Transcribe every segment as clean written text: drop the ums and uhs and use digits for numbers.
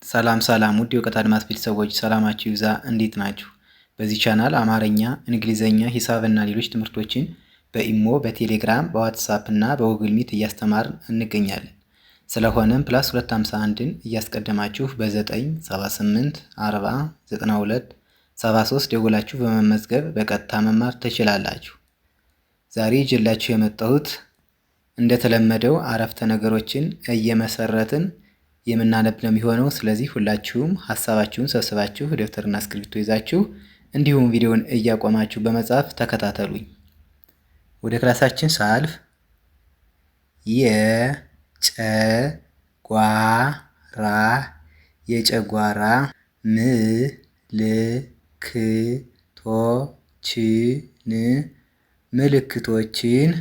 ሰላም ሰላም ውድ የእውቀት አድማስ ቤተሰቦች ሰላማችሁ ይብዛ። እንዴት ናችሁ? በዚህ ቻናል አማርኛ፣ እንግሊዘኛ፣ ሂሳብ እና ሌሎች ትምህርቶችን በኢሞ፣ በቴሌግራም፣ በዋትሳፕ እና በጉግል ሚት እያስተማርን እንገኛለን። ስለሆነም ፕላስ 251ን እያስቀደማችሁ በ978 40 92 73 ደውላችሁ በመመዝገብ በቀጥታ መማር ትችላላችሁ። ዛሬ ይዤላችሁ የመጣሁት እንደተለመደው አረፍተ ነገሮችን እየመሰረትን የምናነብ ነው የሚሆነው። ስለዚህ ሁላችሁም ሀሳባችሁን ሰብስባችሁ ደብተርና እስክሪብቶ ይዛችሁ እንዲሁም ቪዲዮውን እያቆማችሁ በመጻፍ ተከታተሉኝ። ወደ ክላሳችን ሳልፍ የጨጓራ ምልክቶችን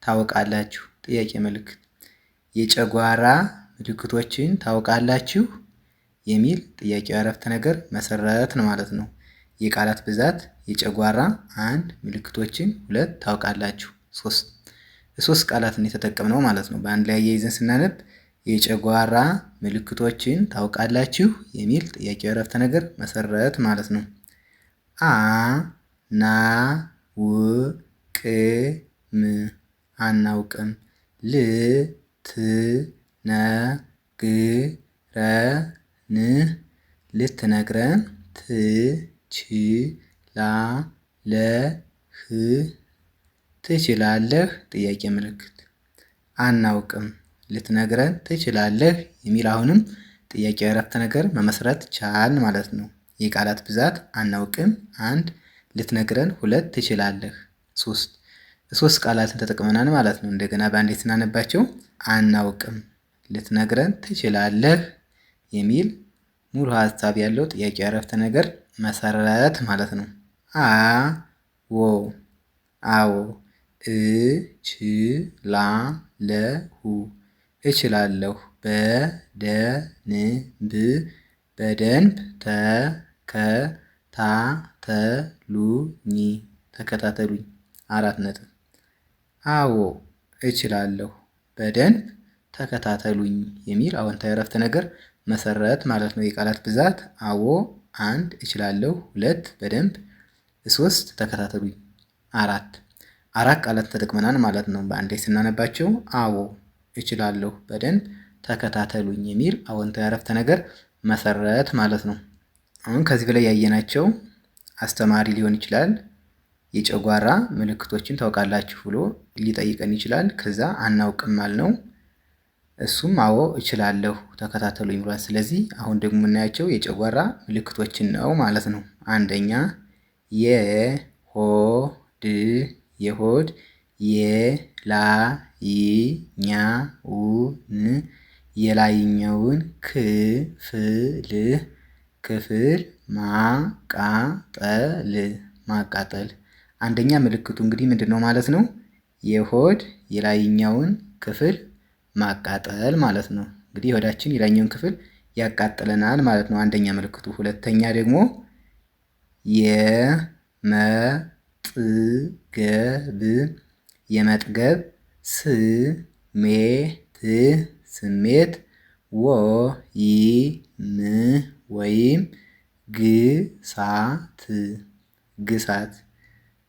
ታውቃላችሁ? ጥያቄ ምልክት። የጨጓራ ምልክቶችን ታውቃላችሁ የሚል ጥያቄው አረፍተ ነገር መሰረት ነው ማለት ነው። የቃላት ብዛት የጨጓራ 1 ምልክቶችን 2 ታውቃላችሁ 3 ቃላትን የተጠቀምነው ማለት ነው። በአንድ ላይ አያይዘን ስናነብ የጨጓራ ምልክቶችን ታውቃላችሁ የሚል ጥያቄው አረፍተ ነገር መሰረት ማለት ነው። አናውቅም ልትነግረን ትችላለህ ጥያቄ ምልክት። አናውቅም ልትነግረን ትችላለህ የሚል አሁንም ጥያቄው አረፍተ ነገር መመስረት ቻልን ማለት ነው። የቃላት ብዛት አናውቅም 1፣ ልትነግረን 2፣ ትችላለህ 3 ቃላትን ተጠቅመናል ማለት ነው። እንደገና በአንዴ ስናነባቸው አናውቅም ልትነግረን ትችላለህ የሚል ሙሉ ሀሳብ ያለው ጥያቄ አረፍተ ነገር መሰረት ማለት ነው። አዎ እችላለሁ በደንብ ተከታተሉኝ 4 ነጥብ። አዎ እችላለሁ በደንብ ተከታተሉኝ የሚል አዎንታዊ አረፍተ ነገር መሰረት ማለት ነው። የቃላት ብዛት አዎ 1፣ እችላለሁ 2፣ በደንብ 3፣ ተከታተሉኝ 4 ቃላት ተጠቅመናል ማለት ነው። በአንዴ ስናነባቸው አዎ እችላለሁ በደንብ ተከታተሉኝ የሚል አዎንታዊ አረፍተ ነገር መሰረት ማለት ነው። አሁን ከዚህ በላይ ያየናቸው አስተማሪ ሊሆን ይችላል። የጨጓራ ምልክቶችን ታውቃላችሁ ብሎ ሊጠይቀን ይችላል። ከዛ አናውቅም አልነው። እሱም አዎ እችላለሁ ተከታተሉኝ ብሏል። ስለዚህ አሁን ደግሞ የምናያቸው የጨጓራ ምልክቶችን ነው ማለት ነው። አንደኛ የሆድ የላይኛውን ክፍል ማቃጠል። አንደኛ ምልክቱ እንግዲህ ምንድነው ማለት ነው? የሆድ የላይኛውን ክፍል ማቃጠል ማለት ነው። እንግዲህ የሆዳችን የላይኛውን ክፍል ያቃጥለናል ማለት ነው አንደኛ ምልክቱ። ሁለተኛ ደግሞ የመጥገብ ስሜት ወይም ግሳት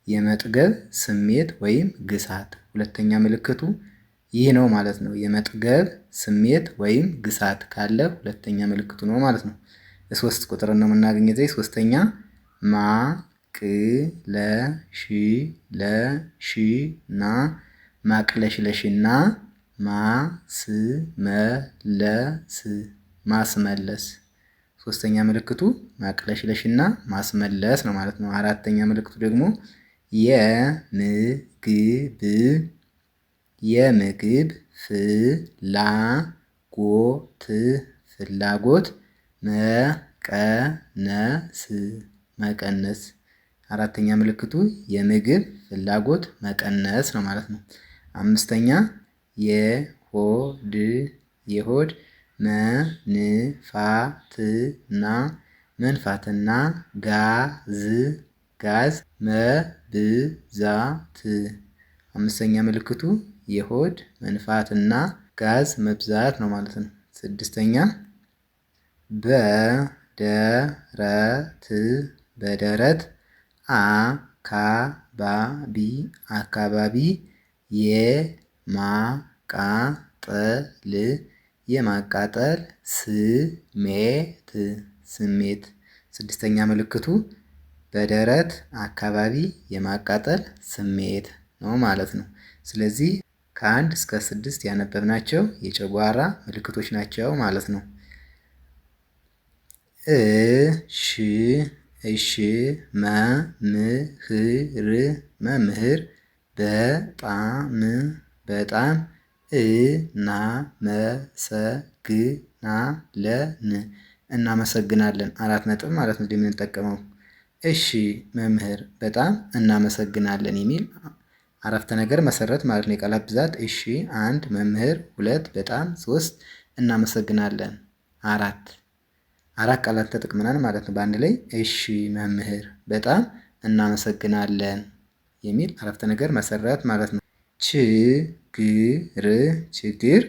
የመጥገብ ስሜት ወይም ግሳት ሁለተኛ ምልክቱ ይህ ነው ማለት ነው። የመጥገብ ስሜት ወይም ግሳት ካለ ሁለተኛ ምልክቱ ነው ማለት ነው። 3 ቁጥር ነው የምናገኘው። ዘይ ሶስተኛ ማቅለሽለሽና ማስመለስ ሶስተኛ ምልክቱ ማቅለሽለሽና ማስመለስ ነው ማለት ነው። አራተኛ ምልክቱ ደግሞ የምግብ ፍላጎት መቀነስ አራተኛ ምልክቱ የምግብ ፍላጎት መቀነስ ነው ማለት ነው። አምስተኛ የሆድ መንፋትና ጋዝ መብዛት አምስተኛ ምልክቱ የሆድ መንፋትና ጋዝ መብዛት ነው ማለት ነው። ስድስተኛ በደረት አካባቢ የማቃጠል ስሜት። ስድስተኛ ምልክቱ በደረት አካባቢ የማቃጠል ስሜት ነው ማለት ነው። ስለዚህ ከ1 እስከ 6 ያነበብናቸው የጨጓራ ምልክቶች ናቸው ማለት ነው። እሺ መምህር በጣም እናመሰግናለን 4 ነጥብ ማለት ነው የምንጠቀመው። እሺ መምህር በጣም እናመሰግናለን የሚል አረፍተ ነገር መሰረት ማለት ነው። የቃላት ብዛት እሺ 1 መምህር 2 በጣም 3 እናመሰግናለን 4 ቃላት ተጠቅመናል ማለት ነው። በአንድ ላይ እሺ መምህር በጣም እናመሰግናለን የሚል አረፍተ ነገር መሰረት ማለት ነው። ችግር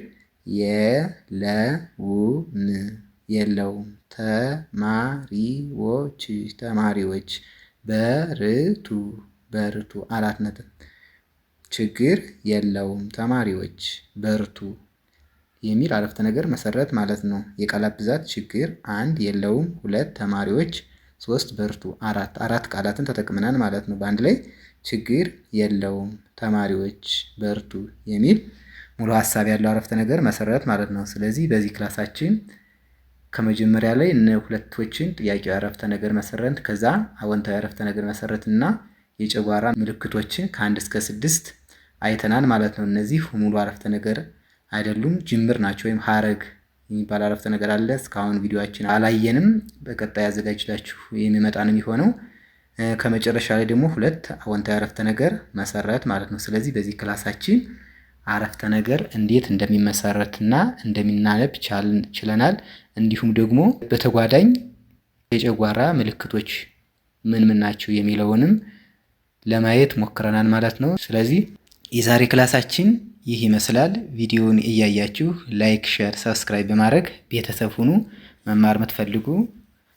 የለውም ተማሪዎች በርቱ 4 ነጥብ። ችግር የለውም ተማሪዎች በርቱ የሚል አረፍተ ነገር መሰረት ማለት ነው። የቃላት ብዛት ችግር 1 የለውም 2 ተማሪዎች 3 በርቱ 4 ቃላትን ተጠቅመናል ማለት ነው። በአንድ ላይ ችግር የለውም ተማሪዎች በርቱ የሚል ሙሉ ሀሳብ ያለው አረፍተ ነገር መሰረት ማለት ነው። ስለዚህ በዚህ ክላሳችን ከመጀመሪያ ላይ ሁለቶችን ጥያቄው አረፍተ ነገር መሰረት ከዛ አወንታዊ አረፍተ ነገር መሰረት እና የጨጓራ ምልክቶችን ከ1 እስከ 6 አይተናል ማለት ነው። እነዚህ ሙሉ አረፍተ ነገር አይደሉም፣ ጅምር ናቸው። ወይም ሀረግ የሚባል አረፍተ ነገር አለ። እስካሁን ቪዲዮአችን አላየንም። በቀጣይ አዘጋጅላችሁ የሚመጣ ነው የሚሆነው። ከመጨረሻ ላይ ደግሞ 2 አወንታዊ አረፍተ ነገር መሰረት ማለት ነው። ስለዚህ በዚህ ክላሳችን አረፍተ ነገር እንዴት እንደሚመሰረትና እንደሚናነብ ችለናል። እንዲሁም ደግሞ በተጓዳኝ የጨጓራ ምልክቶች ምን ናቸው የሚለውንም ለማየት ሞክረናል ማለት ነው። ስለዚህ የዛሬ ክላሳችን ይህ ይመስላል። ቪዲዮውን እያያችሁ ላይክ፣ ሼር፣ ሰብስክራይብ በማድረግ ቤተሰብ ሁኑ። መማር የምትፈልጉ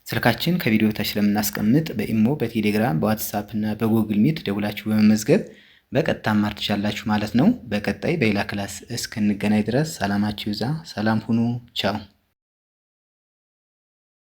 ስልካችን ከቪዲዮ ታች ስለምናስቀምጥ በኢሞ፣ በቴሌግራም፣ በዋትሳፕ እና በጉግል ሚት ደውላችሁ በመመዝገብ በቀጥታ መማር ትችላላችሁ ማለት ነው። በቀጣይ በሌላ ክላስ እስክንገናኝ ድረስ ሰላማችሁ ይብዛ። ሰላም ሁኑ። ቻው